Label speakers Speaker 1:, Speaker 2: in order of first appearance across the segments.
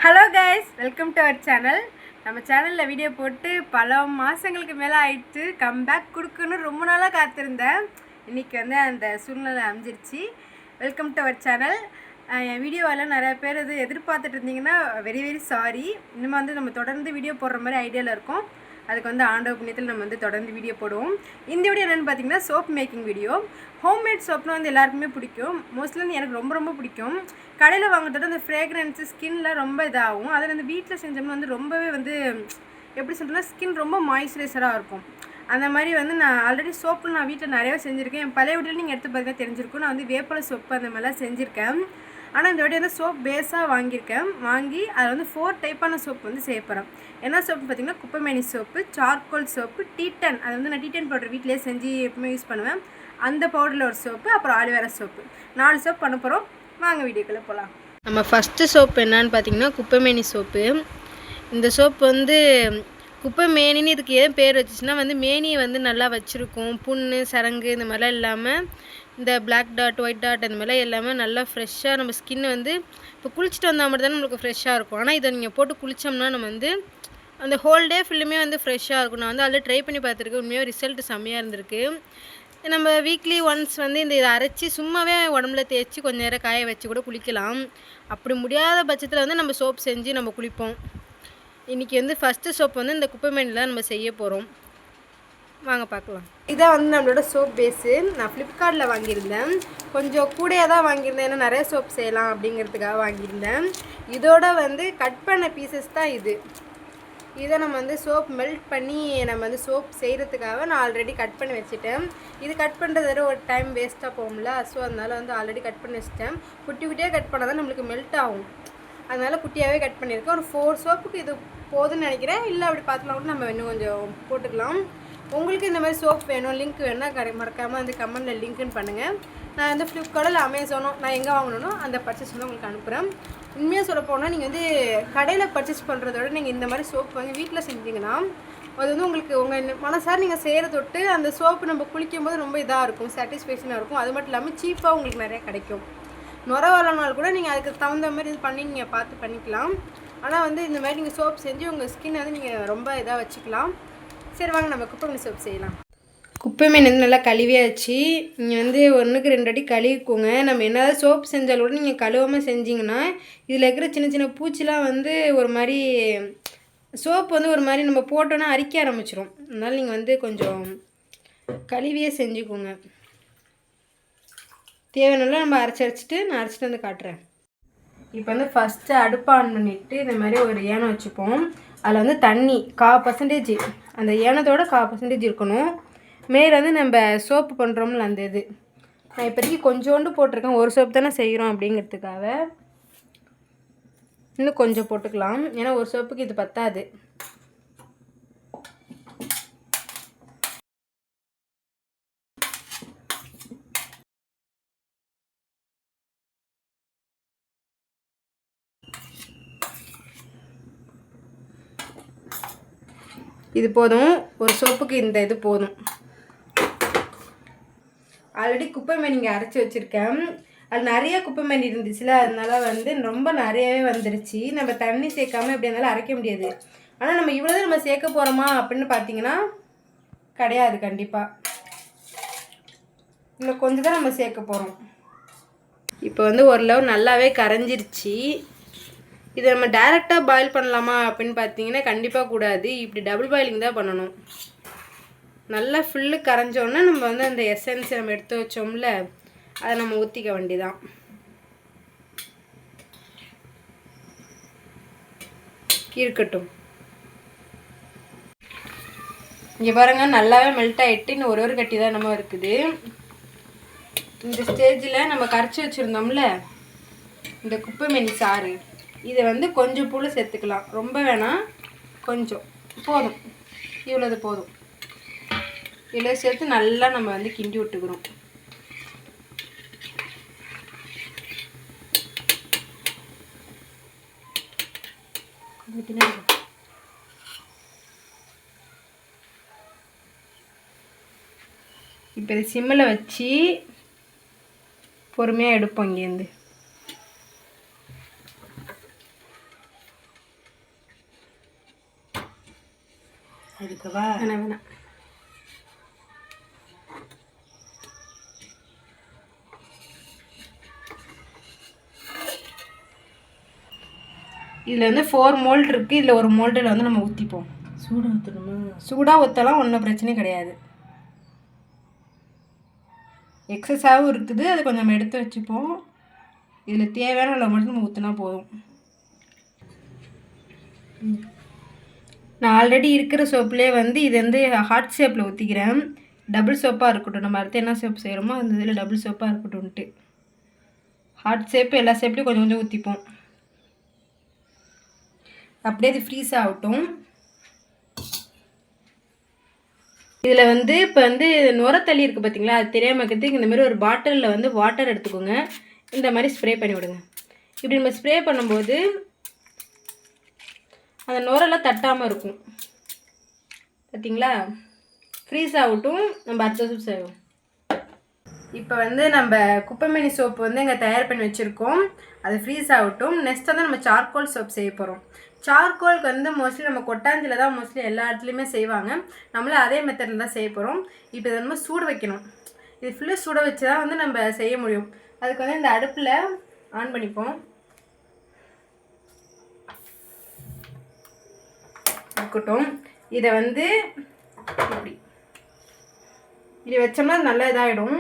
Speaker 1: Hello guys, welcome to our channel. நம்ம சேனலில் video போட்டு பல மாதங்களுக்கு மேலே ஆயிடுச்சு. கம்பேக் கொடுக்கணும்னு ரொம்ப நாளாக காத்திருந்தேன். இன்றைக்கி வந்து அந்த சூழ்நிலை அமைஞ்சிருச்சு. Welcome to our channel. என் வீடியோவெல்லாம் நிறையா பேர் இது எதிர்பார்த்துட்டு இருந்தீங்கன்னா வெரி வெரி சாரி. இனிமேல் வந்து நம்ம தொடர்ந்து வீடியோ போடுற மாதிரி ஐடியாவில் இருக்கோம். அதுக்கு வந்து ஆண்டவ புண்ணியத்தில் நம்ம வந்து தொடர்ந்து வீடியோ போடுவோம். இந்த வீடியோ என்னென்னு பார்த்தீங்கன்னா சோப் மேக்கிங் வீடியோ. ஹோம்மேட் சோப்னால் வந்து எல்லாருக்குமே பிடிக்கும். மோஸ்ட்லி வந்து எனக்கு ரொம்ப ரொம்ப பிடிக்கும். கடையில் வாங்குறதோட அந்த ஃப்ரேக்ரன்ஸு ஸ்கின்னில் ரொம்ப இதாகும். அதில் வந்து வீட்டில் செஞ்சோம்னா வந்து ரொம்பவே வந்து எப்படி சொல்கிறேன்னா ஸ்கின் ரொம்ப மாய்ஸ்சரைசராக இருக்கும். அந்த மாதிரி வந்து நான் ஆல்ரெடி சோப்பு நான் வீட்டில் நிறையா செஞ்சுருக்கேன். என் பழைய வீட்டில் நீங்கள் எடுத்து பார்த்தீங்கன்னா தெரிஞ்சிருக்கும். நான் வந்து வேப்பலை சோப்பு அந்த மாதிரிலாம் செஞ்சுருக்கேன். ஆனால் இந்த வாட்டி வந்து சோப் பேஸாக வாங்கி அதில் வந்து 4 டைப்பான சோப் வந்து செய்ய போகிறேன். என்ன சோப்பு பார்த்திங்கன்னா குப்பைமேனி சோப்பு, சார்கோல் சோப்பு, டீட்டன், அது வந்து நான் டீட்டன் பவுடர் வீட்டிலே செஞ்சு எப்பவுமே யூஸ் பண்ணுவேன். அந்த பவுடரில் ஒரு சோப்பு, அப்புறம் ஆலிவேரா சோப்பு, 4 சோப் பண்ண போகிறோம். வாங்க வீடியோக்குள்ளே போகலாம். நம்ம ஃபஸ்ட்டு சோப்பு என்னன்னு பார்த்திங்கன்னா குப்பைமேனி சோப்பு. இந்த சோப்பு வந்து குப்பை மேனின்னு இதுக்கு ஏன் பேர் வச்சுச்சுன்னா வந்து மேனியை வந்து நல்லா வச்சுருக்கும். புண்ணு சரங்கு இந்த மாதிரிலாம் இல்லாமல் இந்த பிளாக் டாட் ஒயிட் டாட் அந்த மாதிரிலாம் எல்லாமே நல்லா ஃப்ரெஷ்ஷாக நம்ம ஸ்கின் வந்து இப்போ குளிச்சுட்டு வந்தால் மட்டும் தானே நம்மளுக்கு ஃப்ரெஷ்ஷாக இருக்கும். ஆனால் இதை நீங்கள் போட்டு குளித்தோம்னா நம்ம வந்து அந்த ஹோல் டே ஃபுல்லுமே வந்து ஃப்ரெஷ்ஷாக இருக்கும். நான் வந்து அதில் ட்ரை பண்ணி பார்த்துருக்கேன். உண்மையாக ரிசல்ட் செம்மையாக இருந்திருக்கு. நம்ம வீக்லி ஒன்ஸ் வந்து இதை அரைச்சி சும்மாவே உடம்புல தேய்ச்சி கொஞ்சம் நேரம் காய வச்சு கூட குளிக்கலாம். அப்படி முடியாத பட்சத்தில் வந்து நம்ம சோப் செஞ்சு நம்ம குளிப்போம். இன்றைக்கி வந்து ஃபஸ்ட்டு சோப் வந்து இந்த குப்பைமேனியில் நம்ம செய்ய போகிறோம். வாங்க பார்க்கலாம். இதான் வந்து நம்மளோட சோப் பேஸு. நான் ஃப்ளிப்கார்ட்டில் வாங்கியிருந்தேன். கொஞ்சம் கூடையாக தான் வாங்கியிருந்தேன். ஏன்னா நிறைய சோப் செய்யலாம் அப்படிங்கிறதுக்காக வாங்கியிருந்தேன். இதோட வந்து கட் பண்ண பீசஸ் தான் இது. இதை நம்ம வந்து சோப் மெல்ட் பண்ணி நம்ம வந்து சோப் செய்கிறதுக்காக நான் ஆல்ரெடி கட் பண்ணி வச்சுட்டேன். இது கட் பண்ணுறது ஒரு டைம் வேஸ்ட்டாக போகும்ல. ஸோ அதனால் வந்து ஆல்ரெடி கட் பண்ணி வச்சுட்டேன். குட்டியாக கட் பண்ணால் தான் நம்மளுக்கு மெல்ட் ஆகும். அதனால் குட்டியாகவே கட் பண்ணியிருக்கேன். ஒரு 4 சோப்புக்கு இது போதுன்னு நினைக்கிறேன். இல்லை அப்படி பார்த்துலாம் கூட நம்ம இன்னும் கொஞ்சம் போட்டுக்கலாம். உங்களுக்கு இந்த மாதிரி சோப் வேணும், லிங்க் வேணும்னா மறக்காமல் வந்து கமெண்டில் லிங்க்குன்னு பண்ணுங்கள். நான் வந்து ஃப்ளிப்கார்ட்டில் அமேசானோ நான் எங்கே வாங்கணும்னோ அந்த பர்ச்சேஸ் வந்து உங்களுக்கு அனுப்புகிறேன். உண்மையாக சொல்ல போனால் நீங்கள் வந்து கடையில் பர்ச்சேஸ் பண்ணுறதோட நீங்கள் இந்த மாதிரி சோப் வாங்கி வீட்டில் செஞ்சீங்கன்னா அது வந்து உங்களுக்கு உங்கள் மனசார நீங்கள் செய்கிற தொட்டு அந்த சோப்பு நம்ம குளிக்கும் போது ரொம்ப இதாக இருக்கும், சாட்டிஸ்ஃபேக்ஷனாக இருக்கும். அது மட்டும் இல்லாமல் சீப்பாக உங்களுக்கு நிறையா கிடைக்கும். நுர வரலனாலும் கூட நீங்கள் அதுக்கு தகுந்த மாதிரி இது பண்ணி நீங்கள் பார்த்து பண்ணிக்கலாம். ஆனால் வந்து இந்த மாதிரி நீங்கள் சோப் செஞ்சு உங்கள் ஸ்கின்னை வந்து நீங்கள் ரொம்ப இதாக வச்சுக்கலாம். சரி வாங்க நம்ம குப்பைமேனி சோப் செய்யலாம். குப்பைமேனி வந்து நல்லா கழுவியாச்சு. நீங்கள் வந்து 1க்கு 2 அடி கழுவிக்கோங்க. நம்ம என்னதான் சோப் செஞ்சாலும் கூட நீங்கள் கழுவாமல் செஞ்சிங்கன்னா இதில் இருக்கிற சின்ன சின்ன பூச்சிலாம் வந்து ஒரு மாதிரி சோப்பு வந்து ஒரு மாதிரி நம்ம போட்டோன்னா அரிக்க ஆரம்பிச்சிடும். அதனால் நீங்கள் வந்து கொஞ்சம் கழுவியே செஞ்சுக்கோங்க. தேவையான நம்ம அரைச்சிட்டு நான் அரைச்சிட்டு வந்து காட்டுறேன். இப்போ வந்து ஃபஸ்ட்டு அடுப்பை ஆன் பண்ணிவிட்டு இந்த மாதிரி ஒரு ஏனம் வச்சுப்போம். அதில் வந்து தண்ணி 1/4% அந்த ஏனத்தோட 1/4% இருக்கணும். மேலே வந்து நம்ம சோப்பு பண்ணுறோம்ல அந்த இது நான் இப்போதைக்கு கொஞ்சோண்டு போட்டிருக்கேன். ஒரு சோப்பு தானே செய்கிறோம் அப்படிங்கிறதுக்காக இன்னும் கொஞ்சம் போட்டுக்கலாம். ஏன்னா ஒரு சோப்புக்கு இது பத்தாது. இது போதும். ஒரு சோப்புக்கு இந்த இது போதும். ஆல்ரெடி குப்பைமேனி இங்கே அரைச்சி வச்சுருக்கேன். அது நிறைய குப்பைமேனி இருந்துச்சுல, அதனால வந்து ரொம்ப நிறையவே வந்துருச்சு. நம்ம தண்ணி சேர்க்காமல் எப்படி இருந்தாலும் அரைக்க முடியாது. ஆனால் நம்ம இவ்வளோ நம்ம சேர்க்க போகிறோமா அப்படின்னு பார்த்தீங்கன்னா கிடையாது. கண்டிப்பாக இன்னும் கொஞ்சம் தான் நம்ம சேர்க்க போகிறோம். இப்போ வந்து ஓரளவு நல்லாவே கரைஞ்சிருச்சு. இதை நம்ம டைரெக்டாக பாயில் பண்ணலாமா அப்படின்னு பார்த்தீங்கன்னா கண்டிப்பாக கூடாது. இப்படி டபுள் பாயிலிங் தான் பண்ணணும். நல்லா ஃபுல்லு கரைஞ்சோன்னா நம்ம வந்து அந்த எசன்ஸ் நம்ம எடுத்து வச்சோம்ல அதை நம்ம ஊற்றிக்க வேண்டியதான். இருக்கட்டும். இங்கே பாருங்க நல்லாவே மெல்ட் ஆகிட்டு இன்னும் ஒரு கட்டி தான் நம்ம இருக்குது. இந்த ஸ்டேஜில் நம்ம கரைச்சி வச்சுருந்தோம்ல இந்த குப்பைமேனி சாறு இதை வந்து கொஞ்சம் புளி சேர்த்துக்கலாம். ரொம்ப வேணாம், கொஞ்சம் போதும். இவ்வளோது போதும். இவ்வளோ சேர்த்து நல்லா நம்ம வந்து கிண்டி விட்டுக்கிறோம். இப்போ இது சிம்மில் வச்சு பொறுமையாக எடுப்போம். இங்கேருந்து
Speaker 2: அதுக்குவா
Speaker 1: வேணாம். இதில் வந்து 4 மோல்டு இருக்குது. இதில் ஒரு மோல்டில் வந்து நம்ம ஊற்றிப்போம்.
Speaker 2: சூடாக ஊற்றணுமா?
Speaker 1: சூடாக ஊற்றலாம், ஒன்றும் பிரச்சனை கிடையாது. எக்ஸஸாகவும் இருக்குது, அது கொஞ்சம் நம்ம எடுத்து வச்சுப்போம். இதில் தேவையான அளவு மட்டும் நம்ம ஊற்றினா போதும். நான் ஆல்ரெடி இருக்கிற சோப்புலேயே வந்து இது வந்து ஹார்ட் ஷேப்பில் ஊற்றிக்கிறேன். டபுள் சோப்பாக இருக்கட்டும், நம்ம அடுத்து என்ன சோப்பு செய்கிறோமோ அந்த இதில் டபுள் சோப்பாக இருக்கட்டும்ன்ட்டு ஹார்ட் ஷேப்பு எல்லா ஷேப்லேயும் கொஞ்சம் கொஞ்சம் ஊற்றிப்போம். அப்படியே அது ஃப்ரீஸ் ஆகட்டும். இதில் வந்து இப்போ வந்து நுரத்தள்ளி இருக்குது பார்த்தீங்களா, அது தெரியாமல் இருக்கிறதுக்கு இந்த மாதிரி ஒரு பாட்டிலில் வந்து வாட்டர் எடுத்துக்கோங்க. இந்த மாதிரி ஸ்ப்ரே பண்ணி விடுங்க. இப்படி நம்ம ஸ்ப்ரே பண்ணும்போது அந்த நுரெல்லாம் தட்டாமல் இருக்கும். பார்த்தீங்களா? ஃப்ரீஸ் ஆகட்டும், நம்ம அடுத்த சோப் செய்வோம். இப்போ வந்து நம்ம குப்பைமேனி சோப்பு வந்து இங்கே தயார் பண்ணி வச்சுருக்கோம். அது ஃப்ரீஸ் ஆகட்டும். நெக்ஸ்ட் வந்து நம்ம சார்கோல் சோப் செய்ய போகிறோம். சார்கோலுக்கு வந்து மோஸ்ட்லி நம்ம கொட்டாஞ்சில் தான் மோஸ்ட்லி எல்லா இடத்துலையுமே செய்வாங்க. நம்மளும் அதே மெத்தடில் தான் செய்ய போகிறோம். இப்போ இதை நம்ம சூட வைக்கணும். இது ஃபுல்லாக சூட வச்சு தான் வந்து நம்ம செய்ய முடியும். அதுக்கு வந்து இந்த அடுப்பில் ஆன் பண்ணிப்போம். இருக்கட்டும். இதை வந்து இப்படி இப்படி வச்சோம்னா நல்லா இதாகிடும்.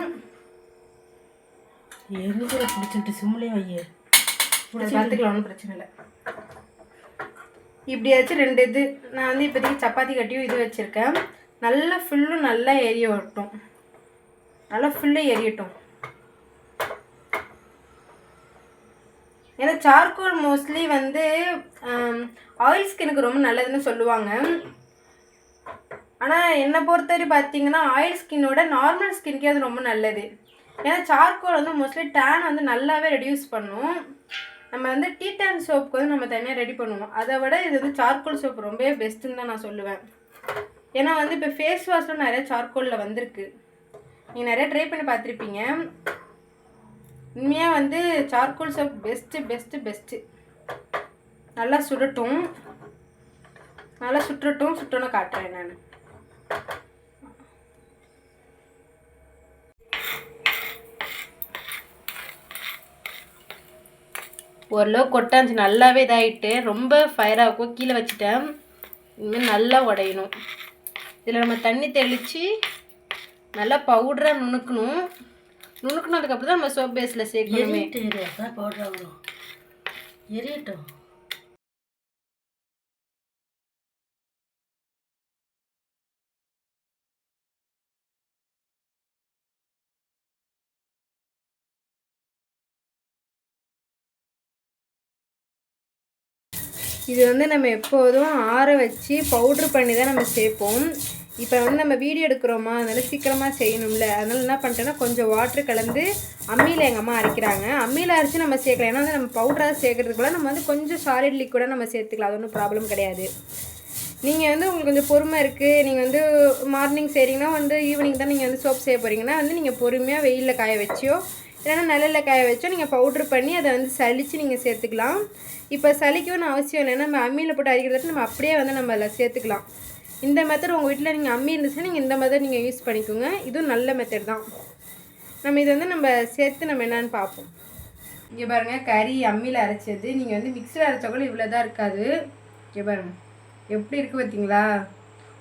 Speaker 2: எரிஞ்சிட பிடிச்சிட்டு சிம்லேயே வையே
Speaker 1: பார்த்துக்கலாம், ஒன்றும் பிரச்சனை இல்லை. இப்படியாச்சும் 2 இது நான் வந்து இப்போதைக்கு சப்பாத்தி கட்டியும் இது வச்சுருக்கேன். நல்லா ஃபுல்லும் நல்லா எரிய வரட்டும். நல்லா ஃபுல்லும் எரியட்டும். ஏன்னா சார்கோல் மோஸ்ட்லி வந்து ஆயில் ஸ்கின்னுக்கு ரொம்ப நல்லதுன்னு சொல்லுவாங்க. ஆனால் என்னை பொறுத்தவரை பார்த்தீங்கன்னா ஆயில் ஸ்கின்னோட நார்மல் ஸ்கின்கே அது ரொம்ப நல்லது. ஏன்னா சார்கோல் வந்து மோஸ்ட்லி டேன் வந்து நல்லாவே ரெடியூஸ் பண்ணும். நம்ம வந்து டீ டேன் சோப்புக்கு வந்து நம்ம தனியாக ரெடி பண்ணுவோம். அதை விட இது வந்து சார்கோல் சோப் ரொம்பவே பெஸ்ட்டுன்னு தான் நான் சொல்லுவேன். ஏன்னா வந்து இப்போ ஃபேஸ் வாஷில் நிறைய சார்கோலில் வந்திருக்கு. நீங்கள் நிறைய ட்ரை பண்ணி பார்த்துருப்பீங்க. உண்மையாக வந்து சார்கோல் சோப் பெஸ்ட்டு. நல்லா சுடட்டும். நல்லா சுட்டோன்னு காட்டுறேன் நான். ஓரளவு கொட்டாஞ்சு நல்லாவே இதாகிட்டு ரொம்ப ஃபயராக கீழே வச்சுட்டேன். இனிமேல் நல்லா உடையணும். இதில் நம்ம தண்ணி தெளித்து நல்லா பவுடராக நுணுக்குனதுக்கப்புறம் தான் நம்ம சோப் பேஸில் சேர்க்கணுமே.
Speaker 2: பவுடராக வரும். எரியட்டும்.
Speaker 1: இது வந்து நம்ம எப்போதும் ஆற வச்சு பவுட்ரு பண்ணி தான் நம்ம சேர்ப்போம். இப்போ வந்து நம்ம வீடியோ எடுக்கிறோமா, அதனால் சீக்கிரமாக செய்யணும்ல, அதனால் என்ன பண்ணிட்டேன்னா கொஞ்சம் வாட்ரு கலந்து அம்மியில் எங்கள் அம்மா அரைக்கிறாங்க. அம்மியில் அரைச்சி நம்ம சேர்க்கலாம். ஏன்னா வந்து நம்ம பவுடராக சேர்க்கறதுக்குள்ள நம்ம வந்து கொஞ்சம் சாலிட் லிக்விடாக நம்ம சேர்த்துக்கலாம். அது ஒன்றும் ப்ராப்ளம் கிடையாது. நீங்கள் வந்து உங்களுக்கு கொஞ்சம் பொறுமை இருக்குது, நீங்கள் வந்து மார்னிங் செய்கிறீங்கன்னா வந்து ஈவினிங் தான் நீங்கள் வந்து சோப் செய்ய போகிறீங்கன்னா வந்து நீங்கள் பொறுமையாக வெயிலில் காய வச்சியோ இல்லைன்னா நிழலில் காய வச்சோ நீங்கள் பவுட்ரு பண்ணி அதை வந்து சலித்து நீங்கள் சேர்த்துக்கலாம். இப்போ சலிக்கணும்னு அவசியம் இல்லை. நம்ம அம்மியில் போட்டு அரைக்கிறதுக்கு நம்ம அப்படியே வந்து நம்ம அதில் சேர்த்துக்கலாம். இந்த மெத்தட் உங்கள் வீட்டில் நீங்கள் அம்மி இருந்துச்சுன்னா நீங்கள் இந்த மெத்தட் நீங்கள் யூஸ் பண்ணிக்கோங்க. இதுவும் நல்ல மெத்தட் தான். நம்ம இதை வந்து நம்ம சேர்த்து நம்ம என்னென்னு பார்ப்போம். இங்கே பாருங்கள், கறி அம்மியில் அரைச்சது. நீங்கள் வந்து மிக்சியில் அரைச்சா கூட இவ்வளோ தான் இருக்காது. இங்கே பாருங்கள் எப்படி இருக்குது பார்த்தீங்களா.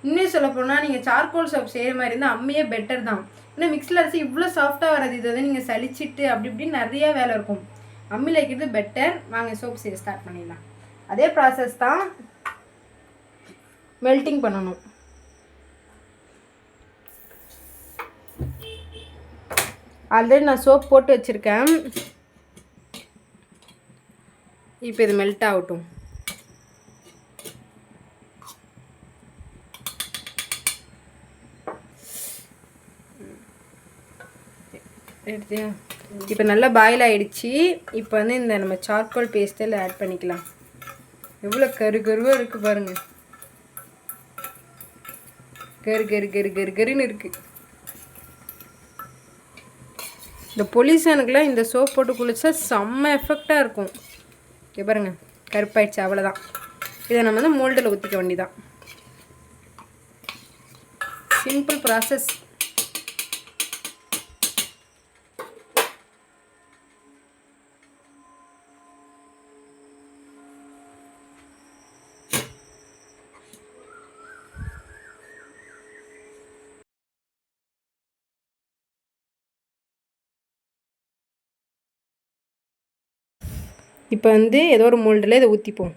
Speaker 1: இன்னும் சொல்ல போனால் நீங்கள் சார்கோல் சோப் செய்கிற மாதிரி இருந்தால் அம்மியே பெட்டர் தான். இன்னும் மிக்சியில் அரைச்சி இவ்வளோ சாஃப்டாக வராது. இது வந்து நீங்கள் சலிச்சிட்டு அப்படி இப்படின்னு நிறையா வேலை இருக்கும். அம்மியில் வைக்கிறது பெட்டர். வாங்க சோப் செய்ய ஸ்டார்ட் பண்ணிடலாம். அதே ப்ராசஸ் தான். மெல்ட்டிங் பண்ணணும். ஆல்ரெடி நான் சோப் போட்டு வச்சுருக்கேன். இப்போ இது மெல்ட் ஆகட்டும். எடுத்தியா? இப்போ நல்லா பாயில் ஆகிடுச்சு. இப்போ வந்து இந்த நம்ம சார்கோல் பேஸ்ட்டில் ஆட் பண்ணிக்கலாம். எவ்வளோ கருவாக இருக்குது பாருங்கள். கருன்னு இருக்குது. இந்த பொல்யூஷனுக்குலாம் இந்த சோப் போட்டு குளிச்சா செம்ம எஃபெக்டாக இருக்கும். இங்கே பாருங்கள் கருப்பாயிடுச்சு. அவ்வளோதான். இதை நம்ம வந்து மோல்டில் ஊற்றிக்க வேண்டியதான். Simple process. இப்போ வந்து ஏதோ ஒரு மோல்டில் இதை ஊற்றிப்போம்.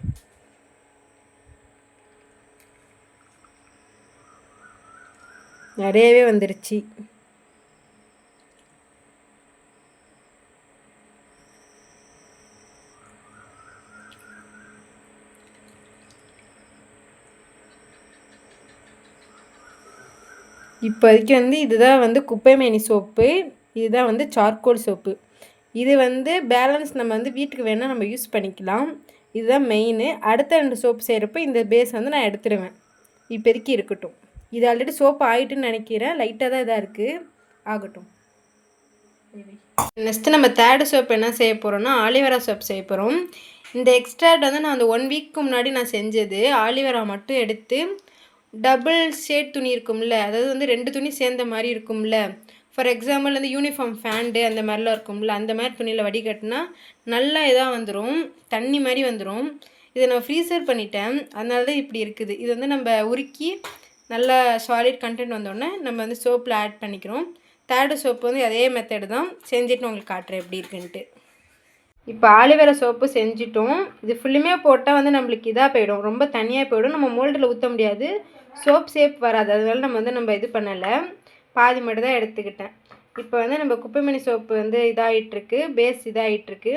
Speaker 1: நிறையவே வந்துருச்சு. இப்போதைக்கு வந்து இதுதான் வந்து குப்பைமேனி சோப்பு, இதுதான் வந்து சார்கோல் சோப்பு. இது வந்து பேலன்ஸ் நம்ம வந்து வீட்டுக்கு வேணால் நம்ம யூஸ் பண்ணிக்கலாம். இதுதான் மெயின். அடுத்த 2 சோப்பு செய்கிறப்ப இந்த பேஸ் வந்து நான் எடுத்துடுவேன். இப்போதைக்கு இருக்கட்டும். இது ஆல்ரெடி சோப்பு ஆகிட்டுன்னு நினைக்கிறேன். லைட்டாக தான் இதாக இருக்குது, ஆகட்டும். நெக்ஸ்ட்டு நம்ம தேர்டு சோப் என்ன செய்ய போகிறோம்னா ஆலிவேரா சோப் செய்ய போகிறோம். இந்த எக்ஸ்ட்ராக்ட் வந்து நான் அந்த 1 வீக்கு முன்னாடி நான் செஞ்சது. ஆலிவேரா மட்டும் எடுத்து டபுள் ஷேட் துணி இருக்கும்ல, அதாவது வந்து 2 துணி சேர்ந்த மாதிரி இருக்கும்ல, ஃபார் எக்ஸாம்பிள் வந்து யூனிஃபார்ம் ஃபேண்டு அந்த மாதிரிலாம் இருக்கும்ல, அந்த மாதிரி துணியில் வடிகட்டினா நல்லா இதாக வந்துடும், தண்ணி மாதிரி வந்துடும். இதை நான் ஃப்ரீசர் பண்ணிட்டேன், அதனால தான் இப்படி இருக்குது. இது வந்து நம்ம உருக்கி நல்லா சாலிட் கண்டென்ட் வந்தோடனே நம்ம வந்து சோப்பில் ஆட் பண்ணிக்கிறோம். தேர்டு சோப்பு வந்து அதே மெத்தடு தான், செஞ்சுட்டு உங்களுக்கு காட்டுறேன் எப்படி இருக்குன்ட்டு. இப்போ ஆலிவேரா சோப்பு செஞ்சிட்டோம். இது ஃபுல்லுமே போட்டால் வந்து நம்மளுக்கு இதாக போயிடும், ரொம்ப தனியாக போயிடும். நம்ம மோல்டில் ஊற்ற முடியாது, சோப் ஷேப் வராது. அதனால நம்ம இது பண்ணலை, பாதி மட்டும் தான் எடுத்துக்கிட்டேன். இப்போ வந்து நம்ம குப்பைமேனி சோப்பு வந்து இதாகிட்டுருக்கு, பேஸ் இதாகிட்டுருக்கு.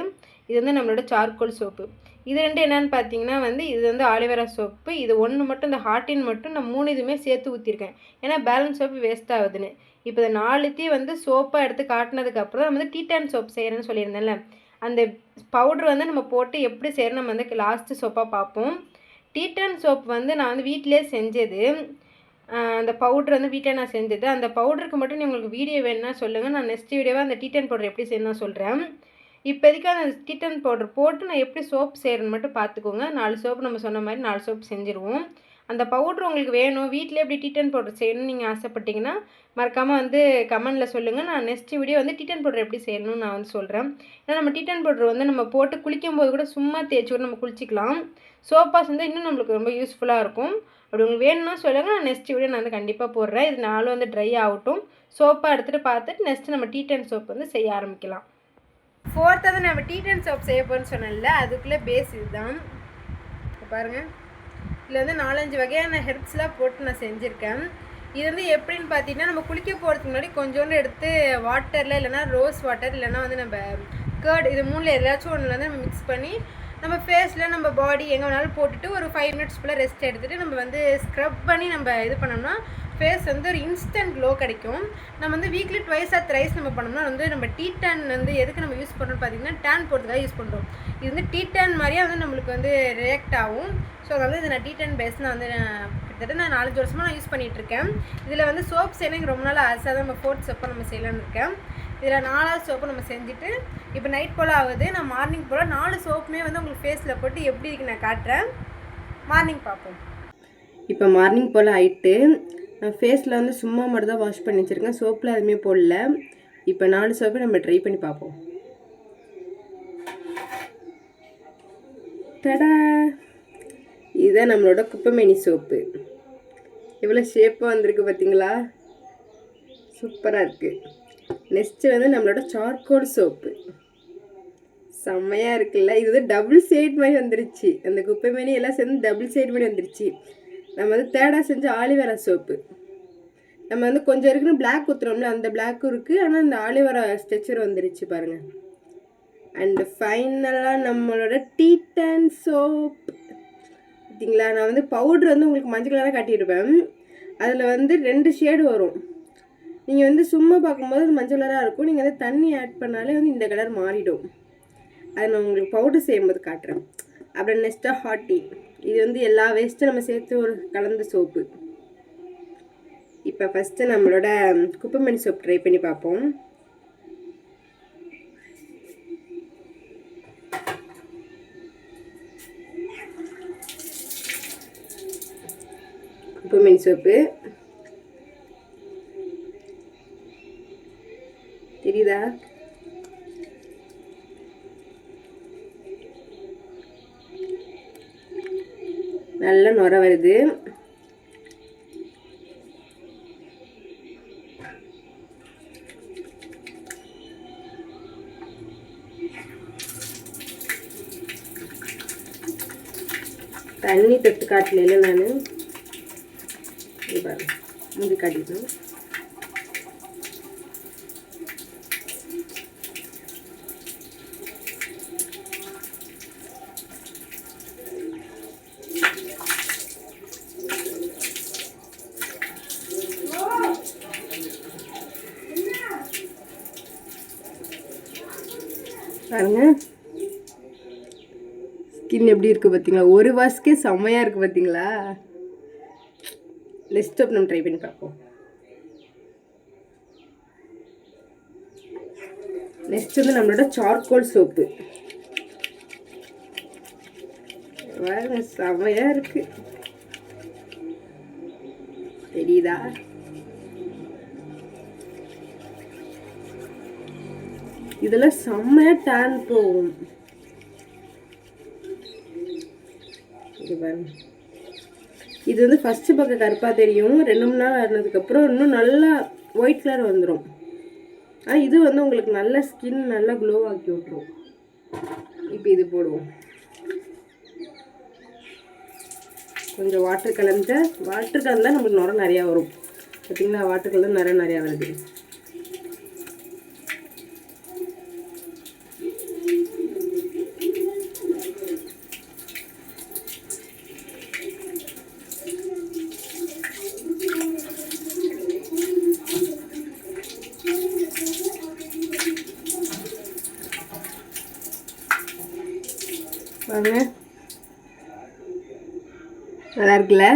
Speaker 1: இது வந்து நம்மளோட சார்கோல் சோப்பு. இது ரெண்டு என்னென்னு பார்த்தீங்கன்னா வந்து இது வந்து ஆலிவேரா சோப்பு. இது ஒன்று மட்டும், இந்த ஹாட்டின் மட்டும் நான் 3 இதுவுமே சேர்த்து ஊற்றிருக்கேன், ஏன்னா பேலன்ஸ் சோப்பு வேஸ்ட் ஆகுதுன்னு. இப்போ இந்த 4த்தையும் வந்து சோப்பாக எடுத்து காட்டினதுக்கப்புறம் நம்ம வந்து டீடான் சோப் செய்கிறேன்னு சொல்லியிருந்தேன்ல, அந்த பவுட்ரு வந்து நம்ம போட்டு எப்படி செய்யணும் நம்ம வந்து லாஸ்ட்டு சோப்பாக பார்ப்போம். டீடான் சோப் வந்து நான் வந்து வீட்டிலே செஞ்சது. அந்த பவுட்ரு வந்து வீட்டில் நான் செஞ்சது. அந்த பவுடருக்கு மட்டும் உங்களுக்கு வீடியோ வேணுன்னா சொல்லுங்கள், நான் நெக்ஸ்ட் வீடியோவாக அந்த டீடான் பவுடர் எப்படி செய்யணும் சொல்கிறேன். இப்போதைக்கு அந்த டீடான் பவுட்ரு போட்டு நான் எப்படி சோப் செய்கிறேன்னு மட்டும் பார்த்துக்கோங்க. 4 சோப்பு நம்ம சொன்ன மாதிரி 4 சோப்பு செஞ்சுருவோம். அந்த பவுட்ரு உங்களுக்கு வேணும், வீட்டில் எப்படி டீடான் பவுடர் செய்யணும்னு நீங்கள் ஆசைப்பட்டீங்கன்னா மறக்காமல் வந்து கமெண்டில் சொல்லுங்கள். நான் நெக்ஸ்ட் வீடியோ வந்து டீடான் பவுடர் எப்படி செய்யணும்னு நான் வந்து சொல்கிறேன். ஏன்னா நம்ம டீடான் பவுடர் வந்து நம்ம போட்டு குளிக்கும் போது கூட சும்மா தேய்ச்சி கூட நம்ம குளிச்சிக்கலாம். சோப்பாக செஞ்சால் இன்னும் நம்மளுக்கு ரொம்ப யூஸ்ஃபுல்லாக இருக்கும். அப்படி உங்களுக்கு வேணும்னா சொல்லுங்கள், நான் நெக்ஸ்ட் வீடியோ நான் வந்து கண்டிப்பாக போடுறேன். இது 4 வந்து ட்ரை ஆகட்டும், சோப்பாக எடுத்துகிட்டு பார்த்துட்டு நெக்ஸ்ட்டு நம்ம டீடான் சோப் வந்து செய்ய ஆரம்பிக்கலாம். 4th வந்து நம்ம டீடான் சோப் செய்ய போகிறோன்னு சொன்னேன்ல, அதுக்குள்ளே பேஸ் இதுதான் பாருங்கள். இதில் வந்து 4-5 வகையான ஹெர்ப்ஸ்லாம் போட்டு நான் செஞ்சுருக்கேன். இது வந்து எப்படின்னு பார்த்தீங்கன்னா, நம்ம குளிக்க போகிறதுக்கு முன்னாடி கொஞ்சோண்டு எடுத்து வாட்டரில், இல்லைனா ரோஸ் வாட்டர், இல்லைனா வந்து நம்ம கர்ட், இது 3ல் ஏதாச்சும் ஒன்றில் வந்து நம்ம மிக்ஸ் பண்ணி நம்ம ஃபேஸில் நம்ம பாடி எங்கே வேணாலும் போட்டுட்டு ஒரு 5 மினிட்ஸ் ஃபுல்லாக ரெஸ்ட் எடுத்துகிட்டு நம்ம வந்து ஸ்க்ரப் பண்ணி நம்ம இது பண்ணோம்னா ஃபேஸ் வந்து ஒரு இன்ஸ்டன்ட் க்ளோ கிடைக்கும். நம்ம வந்து வீக்லி 2 or 3 நம்ம பண்ணோம்னா வந்து நம்ம டீடான் வந்து எதுக்கு நம்ம யூஸ் பண்ணுறோம்னு பார்த்தீங்கன்னா டேன் போடுறதுக்காக யூஸ் பண்ணுறோம். இது வந்து டீடான் மாதிரியே வந்து நம்மளுக்கு வந்து ரியாக்ட் ஆகும். ஸோ அதனால இது நான் டீடான் பேஸ் நான் வந்து கிட்டத்தட்ட நான் 4-5 வருஷமாக நான் யூஸ் பண்ணிகிட்ருக்கேன். இதில் வந்து சோப் செய்யணும் ரொம்ப நாள் ஆசை தான், நம்ம 4th சோப்பை நம்ம செய்யலான்னு இருக்கேன். இதில் 4வது சோப்பு நம்ம செஞ்சுட்டு இப்போ நைட் போல் ஆகுது, நான் மார்னிங் போல் 4 சோப்புமே வந்து உங்களுக்கு ஃபேஸில் போட்டு எப்படி இருக்கு நான் காட்டுறேன், மார்னிங் பார்ப்போம். இப்போ மார்னிங் போல் ஆகிட்டு நான் ஃபேஸில் வந்து சும்மா மட்டும் தான் வாஷ் பண்ணி வச்சுருக்கேன், சோப்பில் எதுவுமே போடல. இப்போ 4 சோப்பு நம்ம ட்ரை பண்ணி பார்ப்போம். டடா, இதுதான் நம்மளோட குப்பைமேனி சோப்பு. எவ்வளோ ஷேப்பாக வந்திருக்கு பார்த்தீங்களா, சூப்பராக இருக்குது. நெக்ஸ்ட்டு வந்து நம்மளோட சார்கோல் சோப்பு, செம்மையாக இருக்குல்ல. இது வந்து டபுள் ஷேட் மாதிரி வந்துருச்சு, அந்த குப்பைமேனி எல்லாம் சேர்ந்து டபுள் ஷேட் மாதிரி வந்துருச்சு. நம்ம வந்து தேர்டாக செஞ்ச ஆலிவேரா சோப்பு, நம்ம வந்து கொஞ்சம் இருக்குன்னு பிளாக் ஊற்றுறோம்ல, அந்த பிளாக்கும் இருக்குது, ஆனால் இந்த ஆலிவேரா ஸ்ட்ரெச்சர் வந்துருச்சு பாருங்கள். அண்டு ஃபைனலாக நம்மளோட டீடான் சோப் பார்த்தீங்களா. நான் வந்து பவுட்ரு வந்து உங்களுக்கு மஞ்சள் கலராக காட்டியிருப்பேன், அதில் வந்து 2 ஷேடு வரும். நீங்கள் வந்து சும்மா பார்க்கும்போது அது மஞ்சள் கலராக இருக்கும், நீங்கள் வந்து தண்ணி ஆட் பண்ணாலே வந்து இந்த கலர் மாறிடும். அதை நான் உங்களுக்கு பவுட்ரு செய்யும்போது காட்டுறேன். அப்புறம் நெக்ஸ்ட்டாக ஹாட்டி, இது வந்து எல்லா வேஸ்ட்டும் நம்ம சேர்த்து ஒரு கலந்த சோப்பு. இப்போ ஃபஸ்ட்டு நம்மளோட குப்பைமேனி சோப் ட்ரை பண்ணி பார்ப்போம். குப்பைமேனி சோப்பு தெரியுதா? நல்ல நுர வருது. தண்ணி தொட்டு காட்டல நான் மூடி காட்டிட்டேன். பாருங்க ஸ்கின் எப்படி இருக்குது பார்த்தீங்களா? ஒரு வாஷ்க்கே செம்மையாக இருக்குது பார்த்தீங்களா? நெக்ஸ்ட் ஸ்டெப் நம்ம ட்ரை பண்ணி பார்ப்போம். நெக்ஸ்ட் வந்து நம்மளோட சார்கோல் சோப்பு. பாருங்க செம்மையாக இருக்குது, தெரியுதா? இதெல்லாம் செம்மையா டேன் போகும். இது வந்து ஃபஸ்ட்டு பக்கம் கருப்பாக தெரியும், 2-3 நாள் ஆனதுக்கப்புறம் இன்னும் நல்லா ஒயிட் கலர் வந்துடும். ஆனால் இது வந்து உங்களுக்கு நல்ல ஸ்கின் நல்லா க்ளோ ஆக்கி விட்ரும். இப்போ இது போடுவோம். கொஞ்சம் வாட்டர் கலந்தால் நமக்கு நுர நிறையா வரும். பார்த்தீங்களா? வாட்டர் கலந்து நிறையா வருது. வாங்க, நல்லா இருக்குல்ல?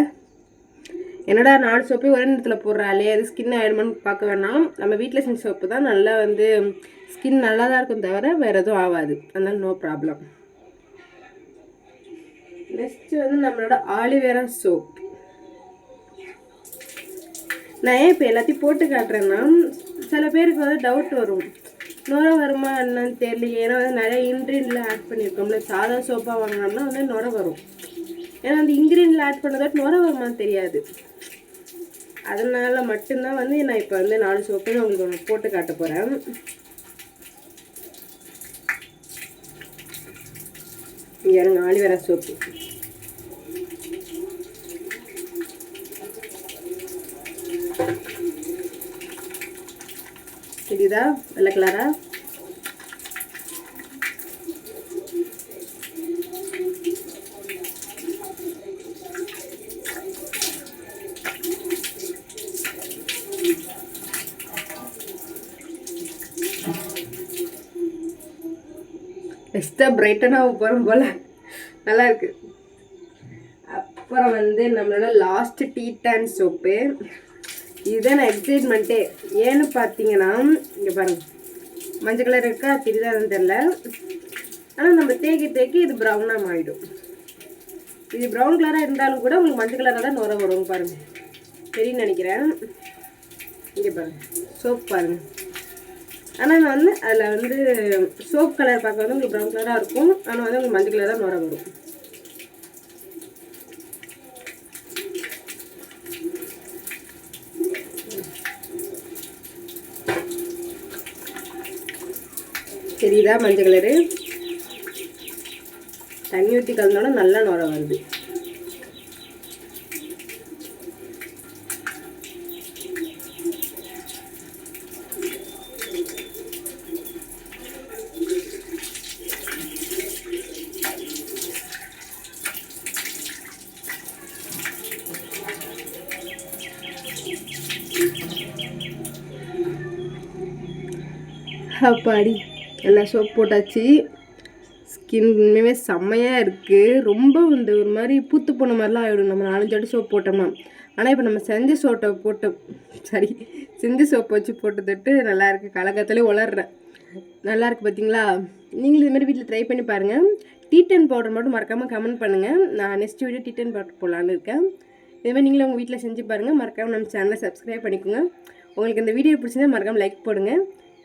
Speaker 1: என்னடா 4 சோப்பே ஒரே நேரத்தில் போடுறாளே, அது ஸ்கின் ஆயிடுமான்னு பார்க்க வேணாம். நம்ம வீட்டில் செஞ்ச சோப்பு தான் நல்லா வந்து ஸ்கின் நல்லா தான் இருக்கும், தவிர வேறு எதுவும் ஆகாது. அதனால நோ ப்ராப்ளம். நெக்ஸ்ட் வந்து நம்மளோட ஆலிவேரா சோப். நான் ஏன் இப்போ எல்லாத்தையும் போட்டு காட்டுறேன்னா, சில பேருக்கு வந்து டவுட் வரும், நுர வருமா என்னன்னு தெரியல. ஏன்னா வந்து நிறைய இன்க்ரீடியன்ட்லாம் ஆட் பண்ணியிருக்கோம்ல. சாதா சோப்பாக வாங்கினோம்னா வந்து நுர வரும். ஏன்னா அந்த இன்க்ரீடியன்ட்ல ஆட் பண்ணதாட்டு நுர வருமானு தெரியாது. அதனால மட்டும்தான் வந்து நான் இப்போ வந்து 4 சோப்பையும் உங்களுக்கு போட்டு காட்ட போகிறேன். இங்கே இருங்க, ஆலிவேரா சோப்பு. தெரியுதா வெள்ளை கலரா? பெஸ்ட்டாக பிரைட்டனாக போகிறோம் போல், நல்லா இருக்கு. அப்புறம் வந்து நம்மளோட லாஸ்ட் டீ டேன் சோப்பு. இதுதான் நான் எக்ஸைட்மெண்ட்டே. ஏன்னு பார்த்தீங்கன்னா, இங்கே பாருங்கள், மஞ்சள் கலர் இருக்கா, தெரியுதான்னு தெரில. ஆனால் நம்ம தேக்கி இது ப்ரௌனாக மாறிடும். இது ப்ரௌன் கலராக இருந்தாலும் கூட உங்களுக்கு மஞ்சள் கலராக தான் நுர வரும். பாருங்கள், தெரியுன்னு நினைக்கிறேன். இங்கே பாருங்கள், சோப் பாருங்கள். ஆனால் வந்து அதில் வந்து சோப் கலர் பார்க்க வந்து உங்களுக்கு ப்ரௌன் கலராக இருக்கும். ஆனால் வந்து உங்களுக்கு மஞ்சள் கலர் தான் நுர வரும். தெரியுதா மஞ்சள் கலரு? தண்ணி ஊற்றி கலந்தோட நல்லா நுர வருது. அப்பாடி, எல்லாம் சோப் போட்டாச்சு. ஸ்கின் உண்மையுமே செம்மையாக இருக்குது. ரொம்ப வந்து ஒரு மாதிரி பூத்து போன மாதிரிலாம் ஆகிடும் நம்ம 4-5 வாட்டி சோப் போட்டோம்னா. ஆனால் இப்போ நம்ம செஞ்ச சோப்பை வச்சு போட்டு நல்லா இருக்குது. கலக்கத்துலேயே உளர்றேன், நல்லா இருக்குது பார்த்தீங்களா? நீங்களும் இது மாதிரி வீட்டில் ட்ரை பண்ணி பாருங்கள். டீ டென் பவுடர் மட்டும் மறக்காமல் கமெண்ட் பண்ணுங்கள். நான் next video tea ten powder போடலான்னு இருக்கேன். இதுமாதிரி நீங்களும் உங்கள் வீட்டில் செஞ்சு பாருங்கள். மறக்காமல் நம்ம சேனலை சப்ஸ்கிரைப் பண்ணிக்கோங்க. உங்களுக்கு இந்த வீடியோ பிடிச்சிருந்தா மறக்காமல் லைக் போடுங்க.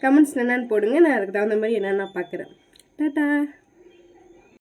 Speaker 1: கமெண்ட்ஸ் என்னென்னு போடுங்க, நான் அதுக்கு தகுந்த மாதிரி என்னென்ன பார்க்குறேன். டாட்டா.